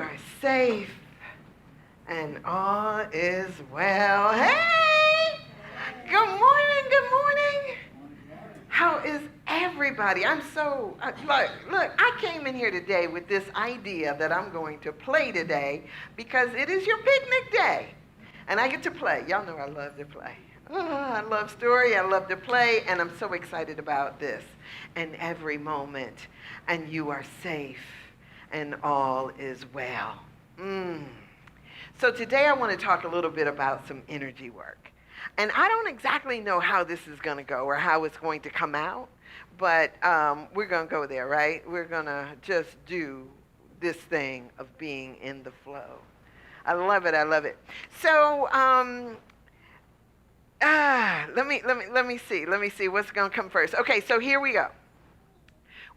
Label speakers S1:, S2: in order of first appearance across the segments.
S1: are safe and all is well. Hey! Good morning, good morning. How is everybody? I'm so, look, I came in here today with this idea that I'm going to play today because it is your picnic day. And I get to play. Y'all know I love to play. Oh, I love story, I love to play, and I'm so excited about this. And every moment, and you are safe, and all is well. So today I want to talk a little bit about some energy work. And I don't exactly know how this is going to go or how it's going to come out, but we're going to go there, right? We're going to just do this thing of being in the flow. I love it. I love it. So let me see what's going to come first. Okay, so here we go.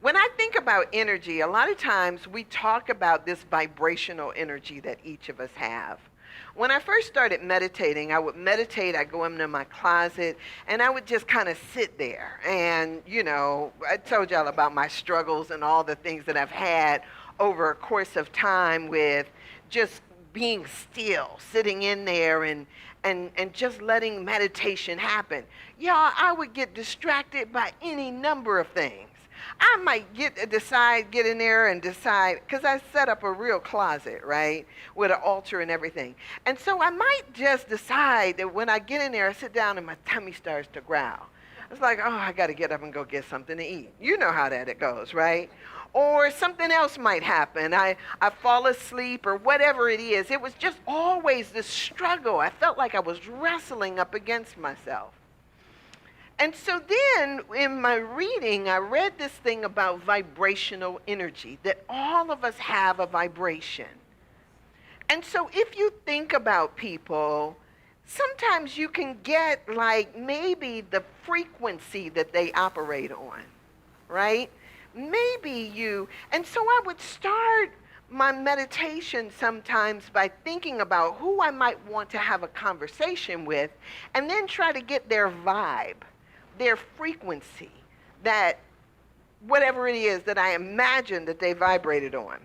S1: When I think about energy, a lot of times we talk about this vibrational energy that each of us have. When I first started meditating, I would meditate, I'd go into my closet, and I would just kind of sit there. And, you know, I told y'all about my struggles and all the things that I've had over a course of time with just being still, sitting in there and just letting meditation happen. Y'all, I would get distracted by any number of things. I might get in there and decide, because I set up a real closet, right, with an altar and everything. And so I might just decide that when I get in there, I sit down and my tummy starts to growl. It's like, oh, I got to get up and go get something to eat. You know how that it goes, right? Or something else might happen. I fall asleep or whatever it is. It was just always this struggle. I felt like I was wrestling up against myself. And so then in my reading, I read this thing about vibrational energy, that all of us have a vibration. And so if you think about people, sometimes you can get like maybe the frequency that they operate on, right? Maybe you, and so I would start my meditation sometimes by thinking about who I might want to have a conversation with, and then try to get their vibe, their frequency, that whatever it is that I imagine that they vibrated on.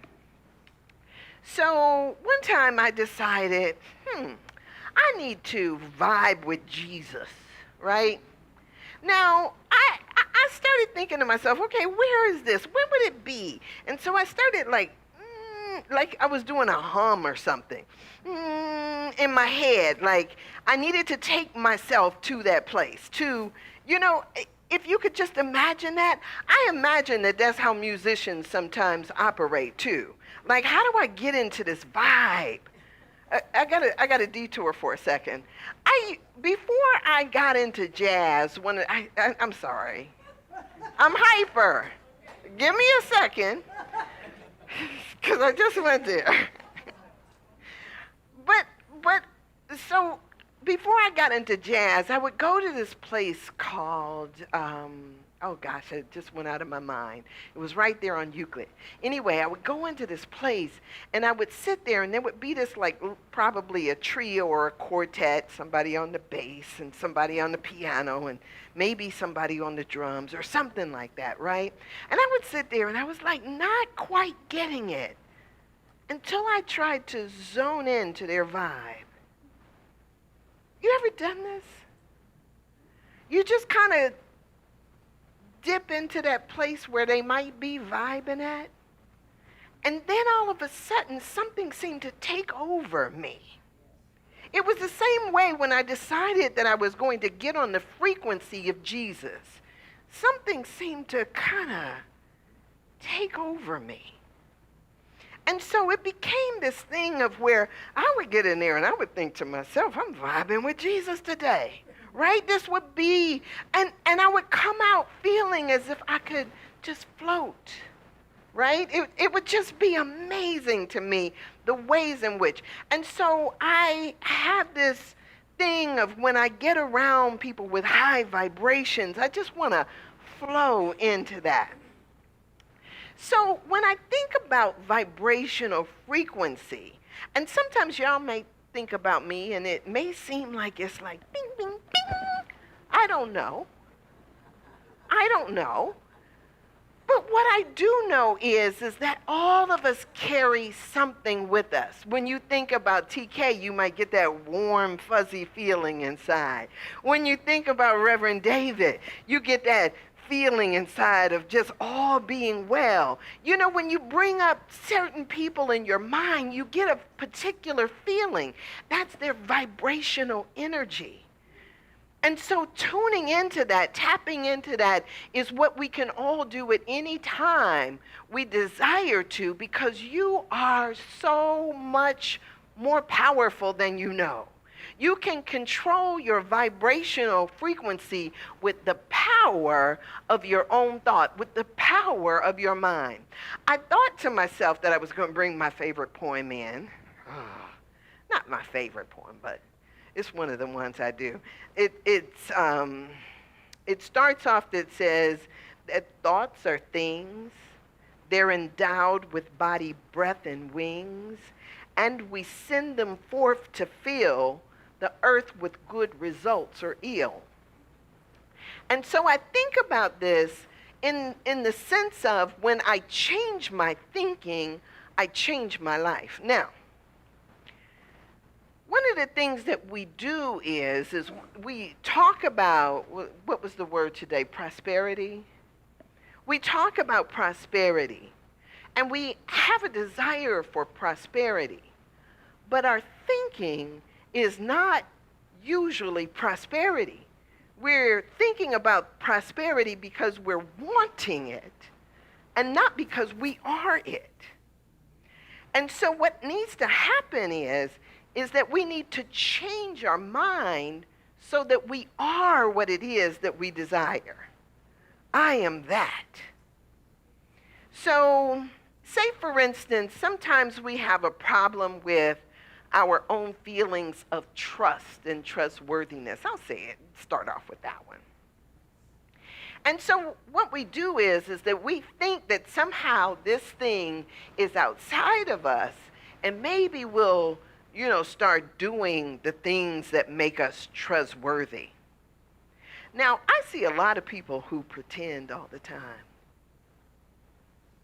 S1: So one time I decided, I need to vibe with Jesus, right? Now, I started thinking to myself, okay, where is this? Where would it be? And so I started like I was doing a hum or something in my head. Like I needed to take myself to that place, to, you know, if you could just imagine that. I imagine that that's how musicians sometimes operate too. Like, how do I get into this vibe? I got a detour for a second. Before I got into jazz, I'm sorry, I'm hyper. Give me a second, because I just went there. But so before I got into jazz, I would go to this place called, oh gosh, it just went out of my mind. It was right there on Euclid. Anyway, I would go into this place, and I would sit there, and there would be this, like, probably a trio or a quartet, somebody on the bass and somebody on the piano and maybe somebody on the drums or something like that, right? And I would sit there, and I was, like, not quite getting it until I tried to zone into their vibe. You ever done this? You just kind of dip into that place where they might be vibing at, and then all of a sudden something seemed to take over me. It was the same way when I decided that I was going to get on the frequency of Jesus. Something seemed to kind of take over me. And so it became this thing of where I would get in there and I would think to myself, I'm vibing with Jesus today. Right? This would be, and I would come out feeling as if I could just float, right? It would just be amazing to me, the ways in which. And so I have this thing of when I get around people with high vibrations, I just want to flow into that. So when I think about vibrational frequency, and sometimes y'all may think about me and it may seem like it's like bing, bing, bing. I don't know. But what I do know is that all of us carry something with us. When you think about TK, you might get that warm, fuzzy feeling inside. When you think about Reverend David, you get that feeling inside of just all being well. You know, when you bring up certain people in your mind, you get a particular feeling. That's their vibrational energy. And so tuning into that, tapping into that, is what we can all do at any time we desire to, because you are so much more powerful than you know. You can control your vibrational frequency with the power of your own thought, with the power of your mind. I thought to myself that I was going to bring my favorite poem in. Not my favorite poem, but it's one of the ones I do. It starts off that says that thoughts are things. They're endowed with body, breath, and wings, and we send them forth to fill the earth with good results or ill. And so I think about this in the sense of when I change my thinking, I change my life. Now, one of the things that we do is we talk about, what was the word today, prosperity? We talk about prosperity, and we have a desire for prosperity, but our thinking is not usually prosperity. We're thinking about prosperity because we're wanting it, and not because we are it. And so what needs to happen is that we need to change our mind so that we are what it is that we desire. I am that. So, say for instance, sometimes we have a problem with our own feelings of trust and trustworthiness. I'll say it, start off with that one. And so what we do is that we think that somehow this thing is outside of us, and maybe we'll, start doing the things that make us trustworthy. Now, I see a lot of people who pretend all the time,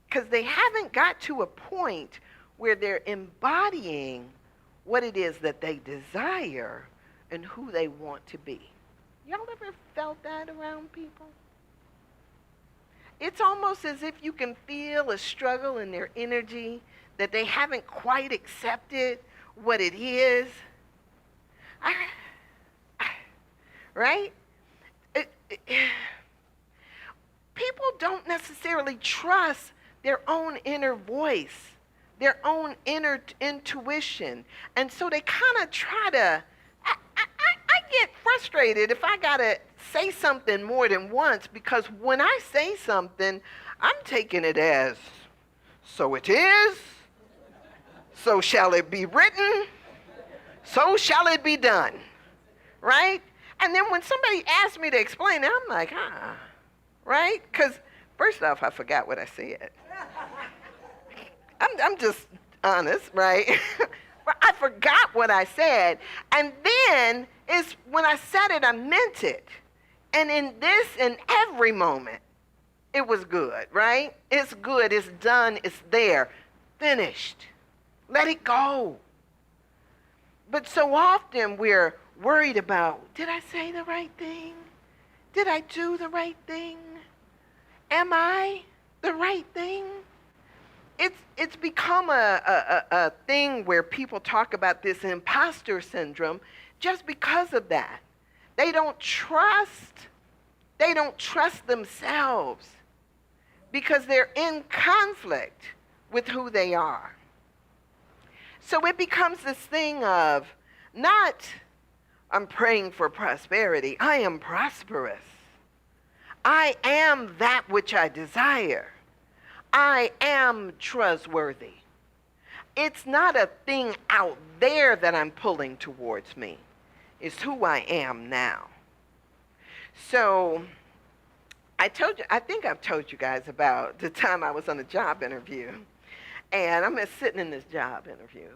S1: because they haven't got to a point where they're embodying what it is that they desire and who they want to be. Y'all ever felt that around people? It's almost as if you can feel a struggle in their energy, that they haven't quite accepted what it is. Right? People don't necessarily trust their own inner voice, their own inner intuition. And so they kind of try to, I get frustrated if I got to say something more than once, because when I say something, I'm taking it as, so it is, so shall it be written, so shall it be done, right? And then when somebody asks me to explain it, I'm like, right? Because first off, I forgot what I said. I'm just honest, right? I forgot what I said. And then it's when I said it, I meant it. And in this and every moment, it was good, right? It's good, it's done, it's there, finished. Let it go. But so often we're worried about, did I say the right thing? Did I do the right thing? Am I the right thing? It's become a thing where people talk about this imposter syndrome just because of that. They don't trust themselves because they're in conflict with who they are. So it becomes this thing of not, I'm praying for prosperity. I am prosperous. I am that which I desire. I am trustworthy. It's not a thing out there that I'm pulling towards me. It's who I am now. So I think I've told you guys about the time I was on a job interview. And I'm sitting in this job interview.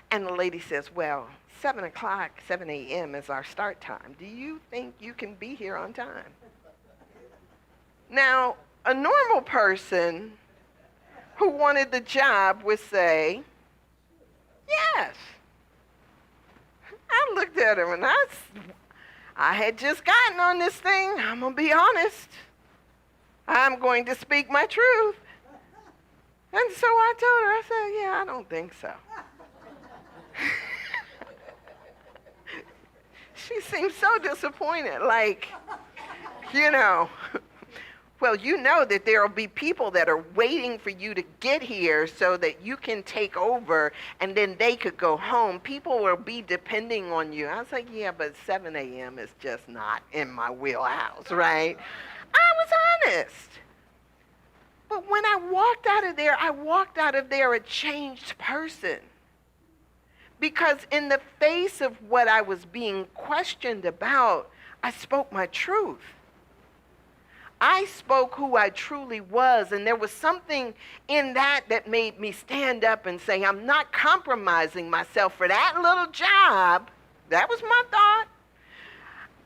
S1: And the lady says, well, 7 a.m. is our start time. Do you think you can be here on time? Now, A normal person who wanted the job would say, yes. I looked at him and I had just gotten on this thing. I'm going to be honest. I'm going to speak my truth. And so I told her, I said, yeah, I don't think so. She seemed so disappointed, like, you know, well, you know that there will be people that are waiting for you to get here so that you can take over and then they could go home. People will be depending on you. I was like, yeah, but 7 a.m. is just not in my wheelhouse, right? I was honest. But when I walked out of there a changed person. Because in the face of what I was being questioned about, I spoke my truth. I spoke who I truly was, and there was something in that that made me stand up and say, I'm not compromising myself for that little job. That was my thought.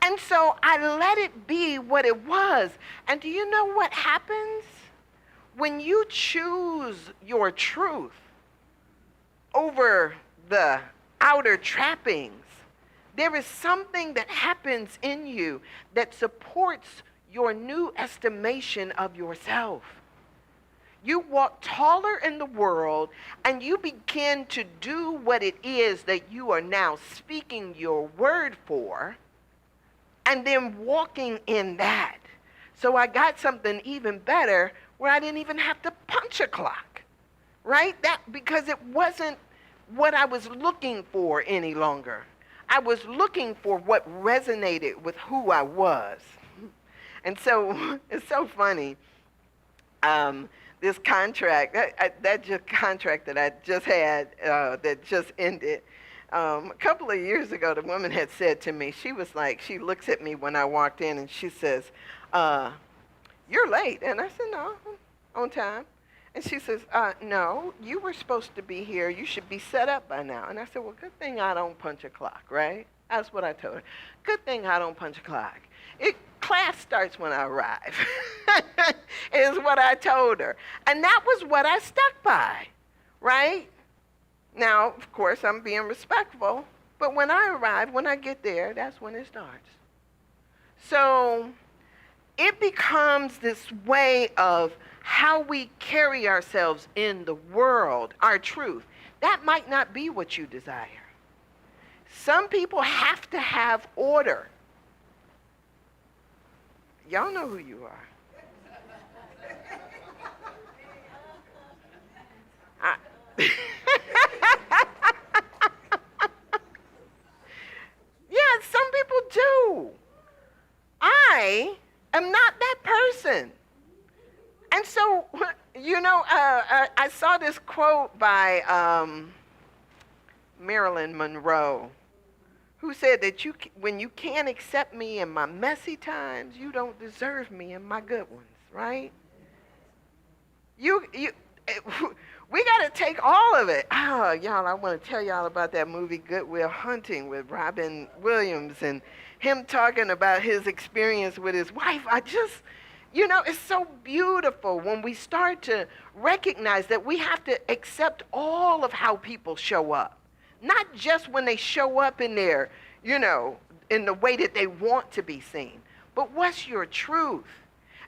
S1: And so I let it be what it was. And do you know what happens? When you choose your truth over the outer trappings, there is something that happens in you that supports your new estimation of yourself. You walk taller in the world and you begin to do what it is that you are now speaking your word for and then walking in that. So I got something even better where I didn't even have to punch a clock, right? That because it wasn't what I was looking for any longer. I was looking for what resonated with who I was. And so it's so funny. This contract, contract that I just had that just ended, a couple of years ago, the woman had said to me, she was like, she looks at me when I walked in and she says, you're late. And I said, no, I'm on time. And she says, no, you were supposed to be here. You should be set up by now. And I said, well, good thing I don't punch a clock, right? That's what I told her. Good thing I don't punch a clock. Class starts when I arrive, is what I told her. And that was what I stuck by, right? Now, of course, I'm being respectful. But when I arrive, when I get there, that's when it starts. So it becomes this way of how we carry ourselves in the world, our truth. That might not be what you desire. Some people have to have order. Y'all know who you are. Yeah, some people do. I am not that person. And so, you know, I saw this quote by Marilyn Monroe, who said that when you can't accept me in my messy times, you don't deserve me in my good ones, right? We got to take all of it. Oh, y'all, I want to tell y'all about that movie Good Will Hunting with Robin Williams and him talking about his experience with his wife. You know, it's so beautiful when we start to recognize that we have to accept all of how people show up. Not just when they show up in their, you know, in the way that they want to be seen, but what's your truth?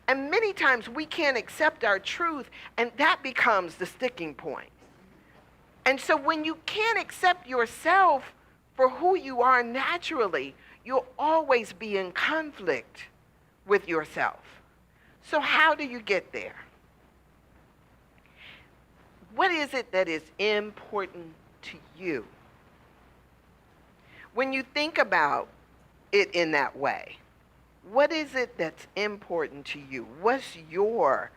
S1: And many times we can't accept our truth, and that becomes the sticking point. And so when you can't accept yourself for who you are naturally, you'll always be in conflict with yourself. So how do you get there? What is it that is important to you? When you think about it in that way, what is it that's important to you? What's your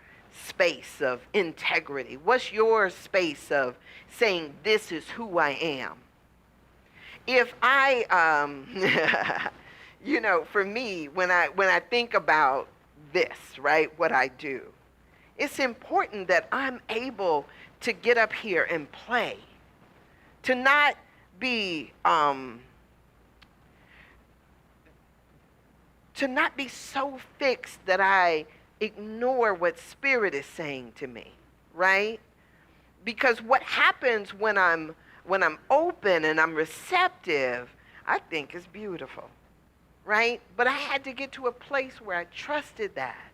S1: space of integrity? What's your space of saying, this is who I am? If I, you know, for me, when I think about this, right, what I do, it's important that I'm able to get up here and play, to not be so fixed that I ignore what spirit is saying to me, right? Because what happens when I'm open and I'm receptive, I think is beautiful, right? But I had to get to a place where I trusted that.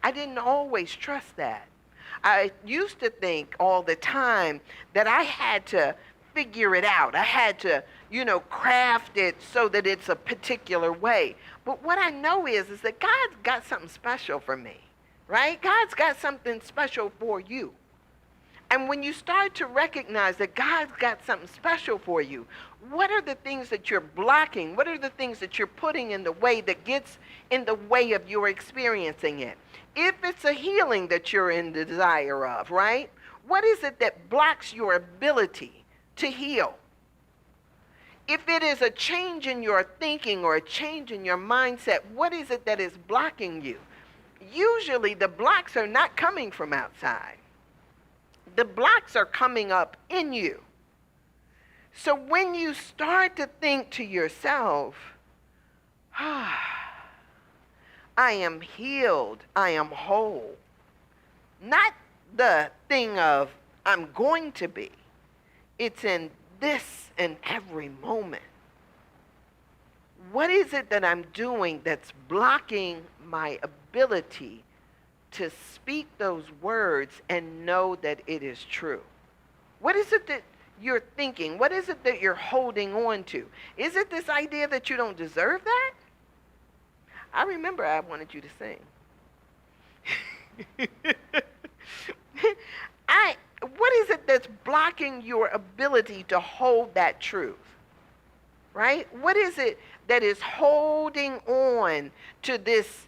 S1: I didn't always trust that. I used to think all the time that I had to figure it out. I had to, craft it so that it's a particular way. But what I know is that God's got something special for me, right? God's got something special for you. And when you start to recognize that God's got something special for you, what are the things that you're blocking? What are the things that you're putting in the way that gets in the way of your experiencing it? If it's a healing that you're in the desire of, right? What is it that blocks your ability to heal? If it is a change in your thinking or a change in your mindset, what is it that is blocking you? Usually the blocks are not coming from outside. The blocks are coming up in you. So when you start to think to yourself, I am healed, I am whole. Not the thing of I'm going to be. It's in this and every moment. What is it that I'm doing that's blocking my ability to speak those words and know that it is true? What is it that you're thinking? What is it that you're holding on to? Is it this idea that you don't deserve that? I remember I wanted you to sing. What is it that's blocking your ability to hold that truth? Right? What is it that is holding on to this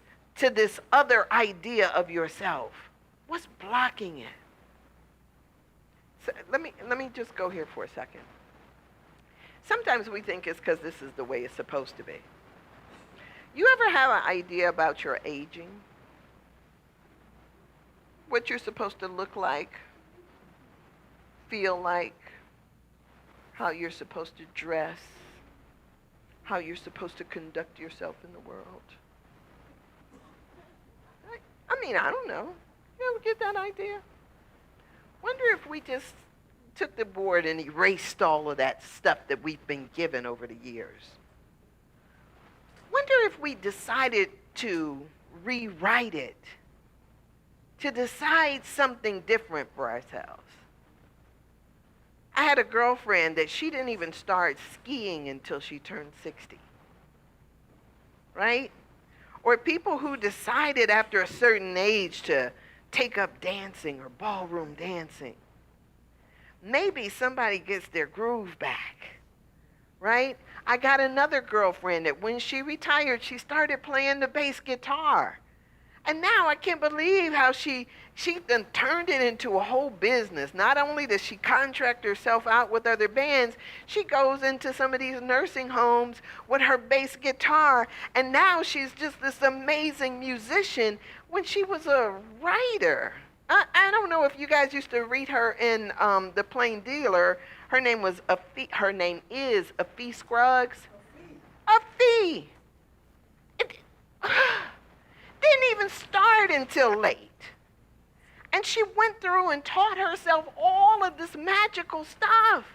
S1: other idea of yourself? What's blocking it? So let me just go here for a second. Sometimes we think it's because this is the way it's supposed to be. You ever have an idea about your aging? What you're supposed to look like, feel like, how you're supposed to dress, how you're supposed to conduct yourself in the world? I don't know. You ever get that idea? Wonder if we just took the board and erased all of that stuff that we've been given over the years. Wonder if we decided to rewrite it, to decide something different for ourselves. I had a girlfriend that she didn't even start skiing until she turned 60. Right? Or people who decided after a certain age to take up dancing or ballroom dancing. Maybe somebody gets their groove back. Right? I got another girlfriend that when she retired, she started playing the bass guitar. And now I can't believe how she then turned it into a whole business. Not only does she contract herself out with other bands, she goes into some of these nursing homes with her bass guitar. And now she's just this amazing musician when she was a writer. I don't know if you guys used to read her in The Plain Dealer. Her name is Afee Scruggs. Afee. Didn't even start until late. And she went through and taught herself all of this magical stuff.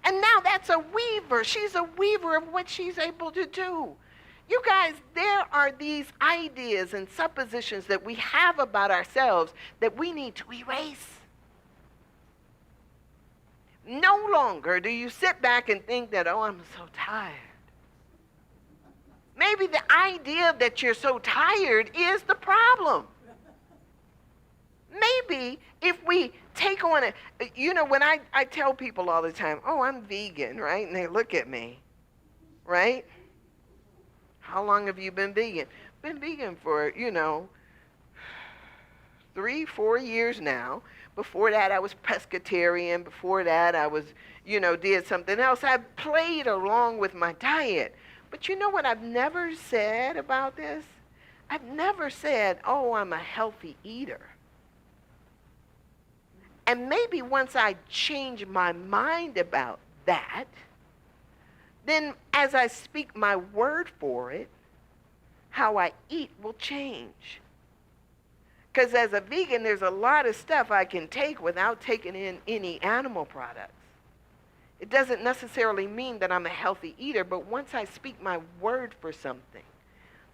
S1: And now that's a weaver. She's a weaver of what she's able to do. You guys, there are these ideas and suppositions that we have about ourselves that we need to erase. No longer do you sit back and think that, oh, I'm so tired. Maybe the idea that you're so tired is the problem. Maybe if we take on when I tell people all the time, oh, I'm vegan, right? And they look at me, right? How long have you been vegan? Been vegan for, 3-4 years now. Before that, I was pescatarian. Before that, I was, did something else. I played along with my diet. But you know what I've never said about this? I've never said, oh, I'm a healthy eater. And maybe once I change my mind about that, then as I speak my word for it, how I eat will change. Because as a vegan, there's a lot of stuff I can take without taking in any animal products. It doesn't necessarily mean that I'm a healthy eater, but once I speak my word for something,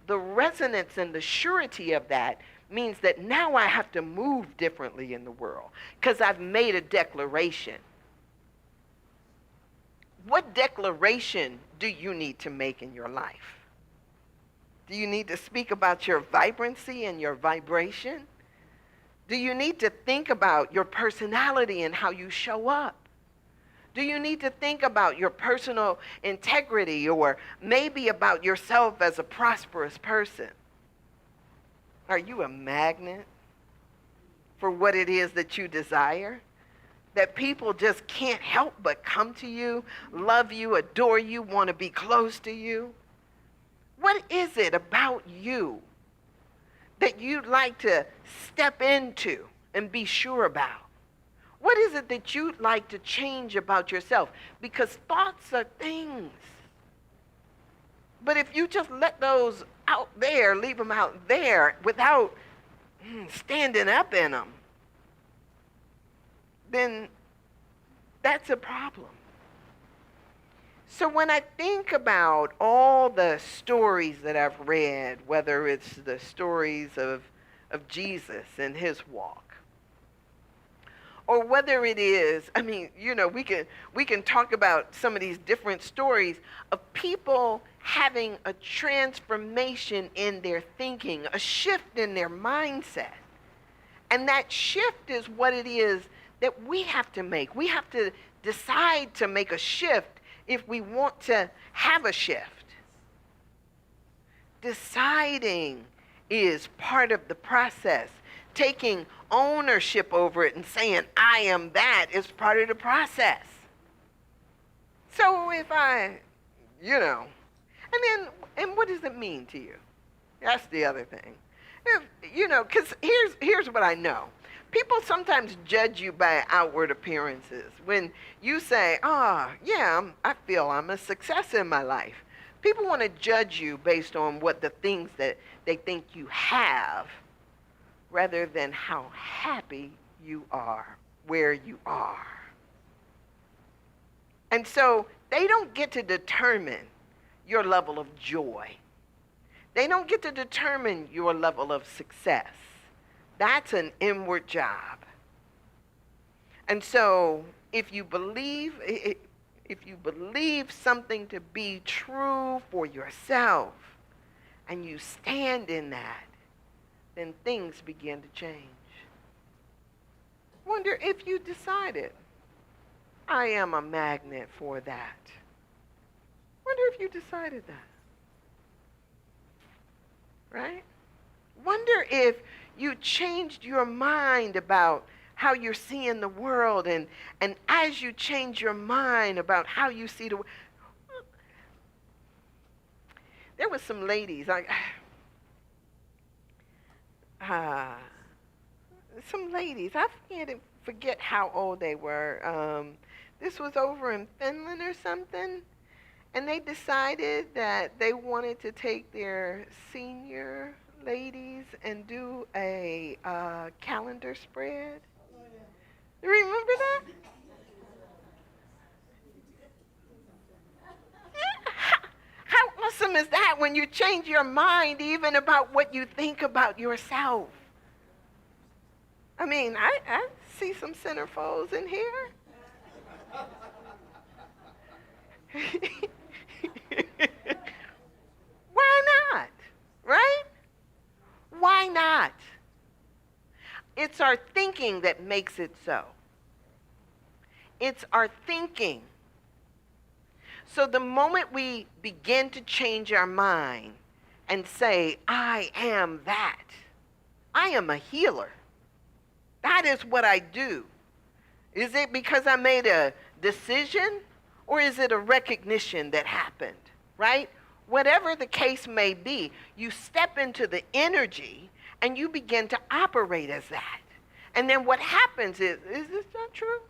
S1: the resonance and the surety of that means that now I have to move differently in the world because I've made a declaration. What declaration do you need to make in your life? Do you need to speak about your vibrancy and your vibration? Do you need to think about your personality and how you show up? Do you need to think about your personal integrity or maybe about yourself as a prosperous person? Are you a magnet for what it is that you desire? That people just can't help but come to you, love you, adore you, want to be close to you? What is it about you that you'd like to step into and be sure about? What is it that you'd like to change about yourself? Because thoughts are things. But if you just let those out there, leave them out there without standing up in them, then that's a problem. So when I think about all the stories that I've read, whether it's the stories of Jesus and his walk, or whether it is, we can talk about some of these different stories of people having a transformation in their thinking, a shift in their mindset. And that shift is what it is that we have to make. We have to decide to make a shift if we want to have a shift. Deciding is part of the process. Taking ownership over it and saying, I am that, is part of the process. So if and what does it mean to you? That's the other thing. Because here's what I know. People sometimes judge you by outward appearances. When you say, I feel I'm a success in my life. People want to judge you based on what the things that they think you have, rather than how happy you are where you are. And so they don't get to determine your level of joy. They don't get to determine your level of success. That's an inward job. And so if you believe something to be true for yourself and you stand in that, then things begin to change. Wonder if you decided, I am a magnet for that. Wonder if you decided that. Right? Wonder if you changed your mind about how you're seeing the world, and as you change your mind about how you see the world. There was some ladies, I forget how old they were. This was over in Finland or something, and they decided that they wanted to take their senior ladies and do a calendar spread. You remember that? How awesome is that when you change your mind even about what you think about yourself? I see some centerfolds in here. Why not? Right? Why not? It's our thinking that makes it so. It's our thinking. So the moment we begin to change our mind and say, I am that. I am a healer. That is what I do. Is it because I made a decision, or is it a recognition that happened, right? Whatever the case may be, you step into the energy and you begin to operate as that. And then what happens is this not true?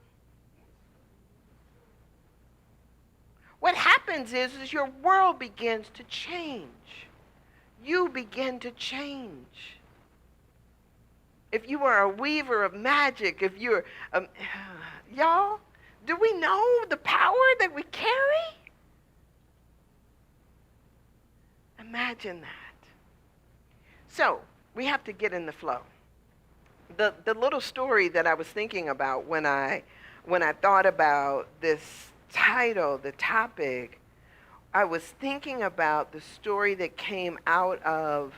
S1: What happens is your world begins to change. You begin to change. if you are a weaver of magic, if you're, y'all, do we know the power that we carry? Imagine that. So we have to get in the flow. The little story that I was thinking about when I thought about this title, the topic, I was thinking about the story that came out of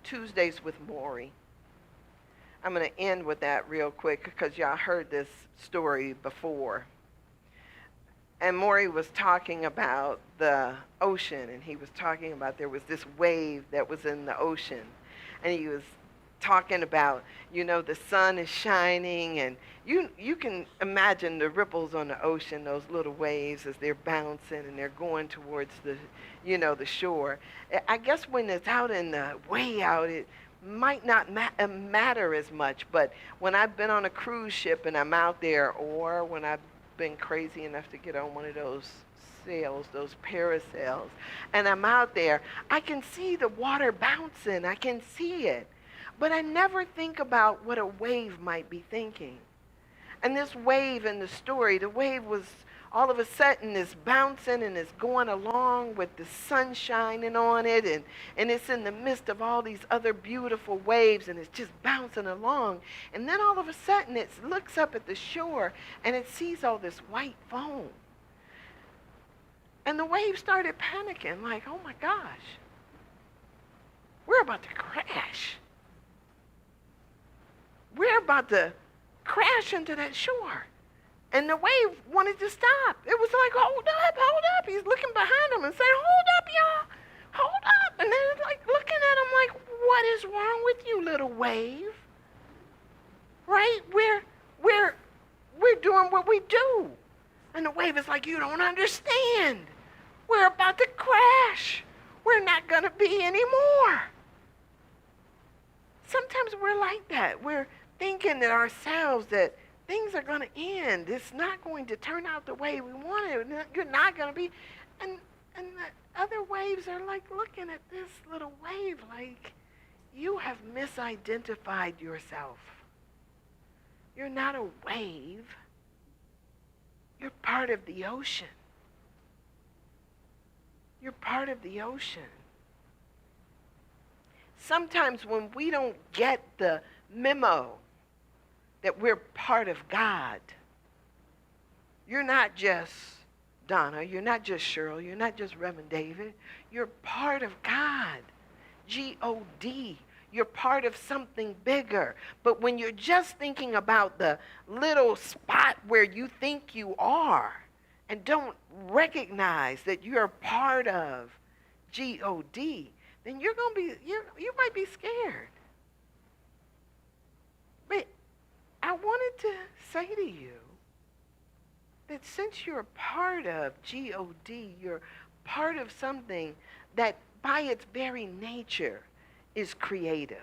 S1: Tuesdays with Morrie. I'm going to end with that real quick because y'all heard this story before. And Morrie was talking about the ocean, and he was talking about there was this wave that was in the ocean. And he was talking about, the sun is shining, and you can imagine the ripples on the ocean, those little waves as they're bouncing and they're going towards the, the shore. I guess when it's out in the way out, it might not matter as much, but when I've been on a cruise ship and I'm out there, or when I've been crazy enough to get on one of those sails, those parasails, and I'm out there, I can see the water bouncing, I can see it, but I never think about what a wave might be thinking. And this wave in the story, the wave was all of a sudden is bouncing and is going along with the sun shining on it, and it's in the midst of all these other beautiful waves, and it's just bouncing along. And then all of a sudden it looks up at the shore and it sees all this white foam. And the wave started panicking, like, oh my gosh, we're about to crash. We're about to crash into that shore. And the wave wanted to stop. It was like, hold up. He's looking behind him and saying, hold up, y'all. Hold up. And then it's like looking at him like, what is wrong with you, little wave? Right? We're doing what we do. And the wave is like, you don't understand. We're about to crash. We're not going to be anymore. Sometimes we're like that. We're thinking that ourselves that things are going to end. It's not going to turn out the way we want it. You're not going to be. And the other waves are like looking at this little wave like, you have misidentified yourself. You're not a wave. You're part of the ocean. You're part of the ocean. Sometimes when we don't get the memo that we're part of God, you're not just Donna, you're not just Cheryl, you're not just Reverend David, you're part of God. G-O-D. You're part of something bigger. But when you're just thinking about the little spot where you think you are and don't recognize that you're part of G-O-D, then you're going to be, you might be scared. But I wanted to say to you that since you're part of G-O-D, you're part of something that by its very nature is creative.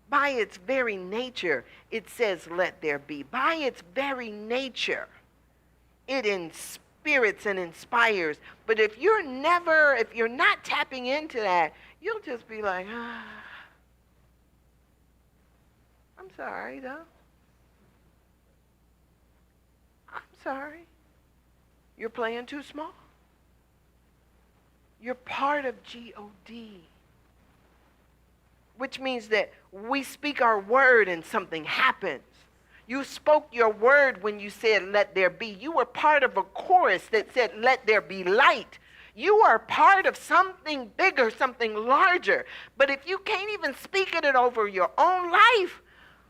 S1: By its very nature, it says, let there be. By its very nature, it inspires and inspires. But if you're not tapping into that, you'll just be like, I'm sorry, though. I'm sorry. You're playing too small. You're part of G-O-D. Which means that we speak our word and something happens. You spoke your word when you said, let there be. You were part of a chorus that said, let there be light. You are part of something bigger, something larger. But if you can't even speak it over your own life,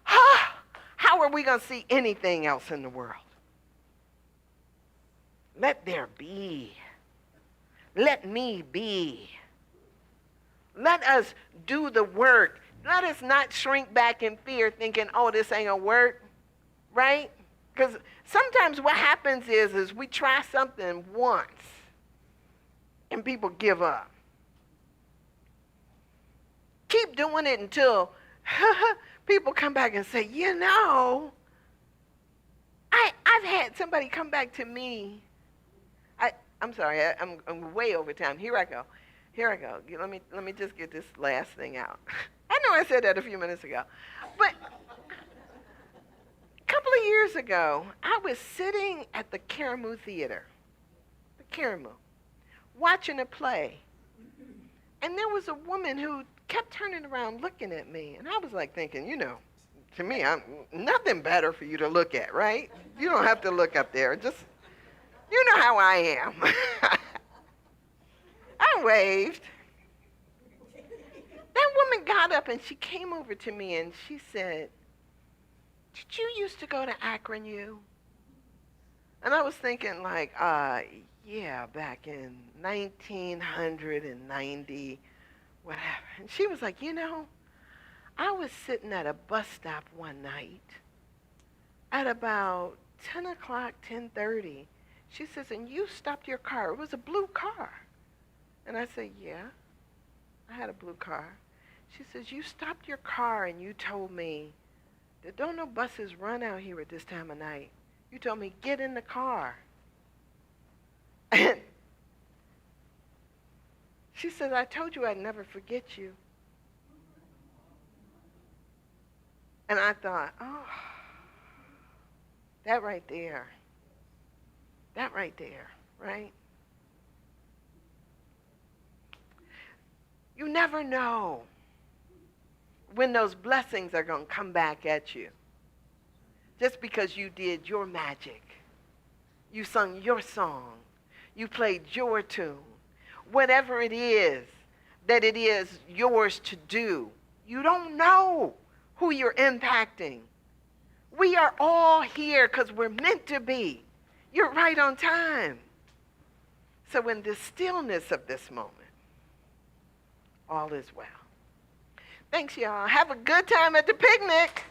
S1: how are we going to see anything else in the world? Let there be. Let me be. Let us do the work. Let us not shrink back in fear thinking, oh, this ain't gonna work, right? Because sometimes what happens is we try something once and people give up. Keep doing it until people come back and say, I've had somebody come back to me. I'm sorry, I'm way over time. Here I go. Let me just get this last thing out. I know know I said that a few minutes ago. But a couple of years ago, I was sitting at the Karamu Theater, watching a play. And there was a woman who kept turning around looking at me. And I was like thinking, to me, I'm nothing better for you to look at, right? You don't have to look up there. Just, you know how I am. I waved. That woman got up and she came over to me and she said, "Did you used to go to Akron, you?" And I was thinking like, yeah, back in 1990, whatever. And she was like, I was sitting at a bus stop one night at about 10 o'clock, 10:30. She says, and you stopped your car. It was a blue car. And I said, yeah, I had a blue car. She says, you stopped your car and you told me that don't no buses run out here at this time of night. You told me, get in the car. And she says, I told you I'd never forget you. And I thought, oh, that right there, right? You never know when those blessings are going to come back at you. Just because you did your magic, you sung your song, you played your tune, whatever it is that it is yours to do, you don't know who you're impacting. We are all here because we're meant to be. You're right on time. So in the stillness of this moment, all is well. Thanks, y'all. Have a good time at the picnic.